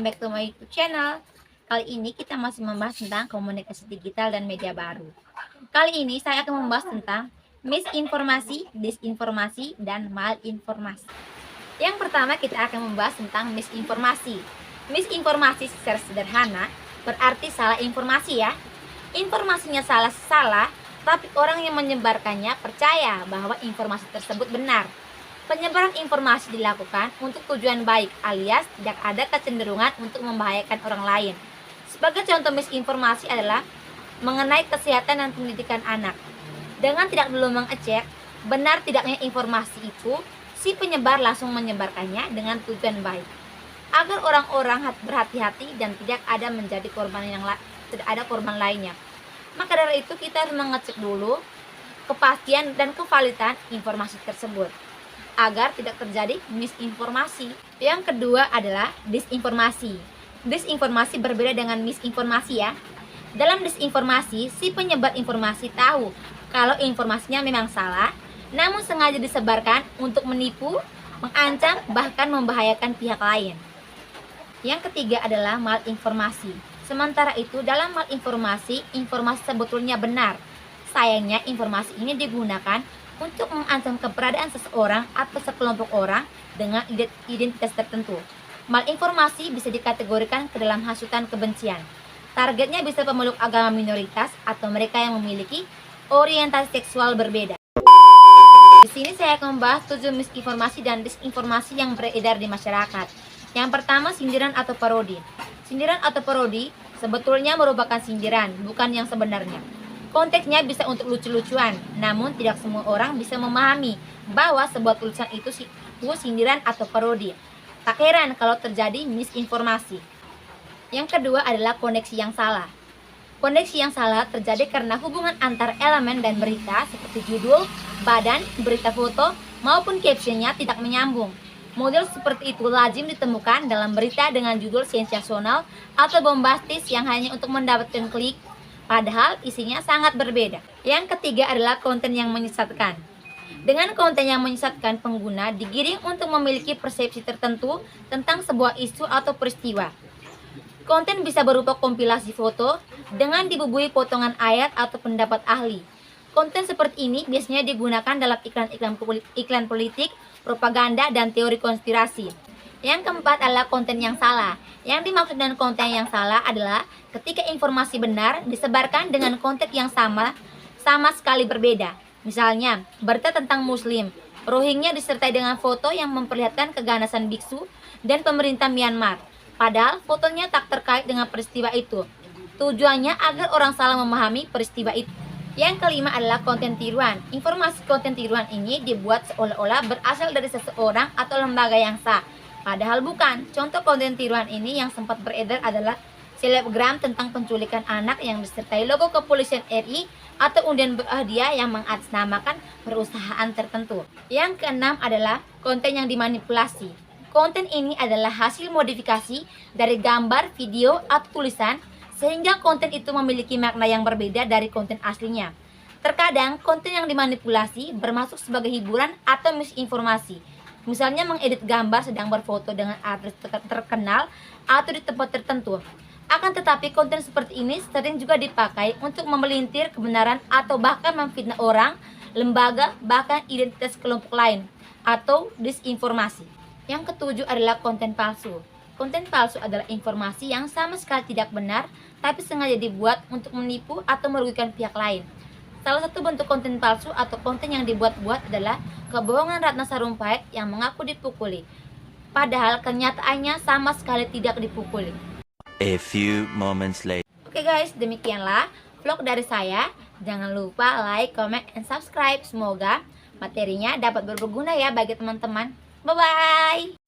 welcome back to my YouTube channel. Kali ini kita masih membahas tentang komunikasi digital dan media baru. Kali ini saya akan membahas tentang misinformasi, disinformasi, dan malinformasi. Yang pertama kita akan membahas tentang misinformasi. Misinformasi secara sederhana berarti salah informasi ya. Informasinya salah, tapi orang yang menyebarkannya percaya bahwa informasi tersebut benar. Penyebaran informasi dilakukan untuk tujuan baik alias tidak ada kecenderungan untuk membahayakan orang lain. Sebagai contoh misinformasi adalah mengenai kesehatan dan pendidikan anak. Dengan tidak dulu mengecek benar tidaknya informasi itu, si penyebar langsung menyebarkannya dengan tujuan baik. Agar orang-orang berhati-hati dan tidak ada menjadi tidak ada korban lainnya. Maka dari itu kita harus mengecek dulu kepastian dan kevalidan informasi tersebut agar tidak terjadi misinformasi. Yang kedua adalah disinformasi. Disinformasi berbeda dengan misinformasi ya. Dalam disinformasi, si penyebar informasi tahu kalau informasinya memang salah, namun sengaja disebarkan untuk menipu, mengancam, bahkan membahayakan pihak lain. Yang ketiga adalah malinformasi. Sementara itu dalam malinformasi, informasi sebetulnya benar. Sayangnya informasi ini digunakan untuk mengancam keberadaan seseorang atau sekelompok orang dengan identitas tertentu. Malinformasi bisa dikategorikan ke dalam hasutan kebencian. Targetnya bisa pemeluk agama minoritas atau mereka yang memiliki orientasi seksual berbeda. Di sini saya akan membahas 7 misinformasi dan disinformasi yang beredar di masyarakat. Yang pertama, sindiran atau parodi. Sindiran atau parodi sebetulnya merupakan sindiran, bukan yang sebenarnya. Konteksnya bisa untuk lucu-lucuan, namun tidak semua orang bisa memahami bahwa sebuah tulisan itu sindiran atau parodi. Tak heran kalau terjadi misinformasi. Yang kedua adalah koneksi yang salah. Koneksi yang salah terjadi karena hubungan antar elemen dan berita seperti judul, badan, berita foto, maupun captionnya tidak menyambung. Model seperti itu lazim ditemukan dalam berita dengan judul sensasional atau bombastis yang hanya untuk mendapatkan klik, padahal isinya sangat berbeda. Yang ketiga adalah konten yang menyesatkan. Dengan konten yang menyesatkan, pengguna digiring untuk memiliki persepsi tertentu tentang sebuah isu atau peristiwa. Konten bisa berupa kompilasi foto dengan dibubui potongan ayat atau pendapat ahli. Konten seperti ini biasanya digunakan dalam iklan politik, propaganda, dan teori konspirasi. Yang keempat adalah konten yang salah. Yang dimaksud dengan konten yang salah adalah ketika informasi benar disebarkan dengan konteks yang sama sekali berbeda. Misalnya, berita tentang Muslim Rohingya disertai dengan foto yang memperlihatkan keganasan biksu dan pemerintah Myanmar. Padahal fotonya tak terkait dengan peristiwa itu. Tujuannya agar orang salah memahami peristiwa itu. Yang kelima adalah konten tiruan. Informasi konten tiruan ini dibuat seolah-olah berasal dari seseorang atau lembaga yang sah. Padahal bukan. Contoh konten tiruan ini yang sempat beredar adalah selebgram tentang penculikan anak yang disertai logo kepolisian RI atau undian berhadiah yang mengatasnamakan perusahaan tertentu. Yang keenam adalah konten yang dimanipulasi. Konten ini adalah hasil modifikasi dari gambar, video, atau tulisan sehingga konten itu memiliki makna yang berbeda dari konten aslinya. Terkadang konten yang dimanipulasi bermasuk sebagai hiburan atau misinformasi. Misalnya mengedit gambar sedang berfoto dengan artis terkenal atau di tempat tertentu. Akan tetapi konten seperti ini sering juga dipakai untuk memelintir kebenaran atau bahkan memfitnah orang, lembaga, bahkan identitas kelompok lain atau disinformasi. Yang ketujuh adalah konten palsu. Konten palsu adalah informasi yang sama sekali tidak benar tapi sengaja dibuat untuk menipu atau merugikan pihak lain. Salah satu bentuk konten palsu atau konten yang dibuat-buat adalah kebohongan Ratna Sarumpait yang mengaku dipukuli. Padahal kenyataannya sama sekali tidak dipukuli. A few moments later. Oke guys, demikianlah vlog dari saya. Jangan lupa like, comment, and subscribe. Semoga materinya dapat berguna ya bagi teman-teman. Bye-bye!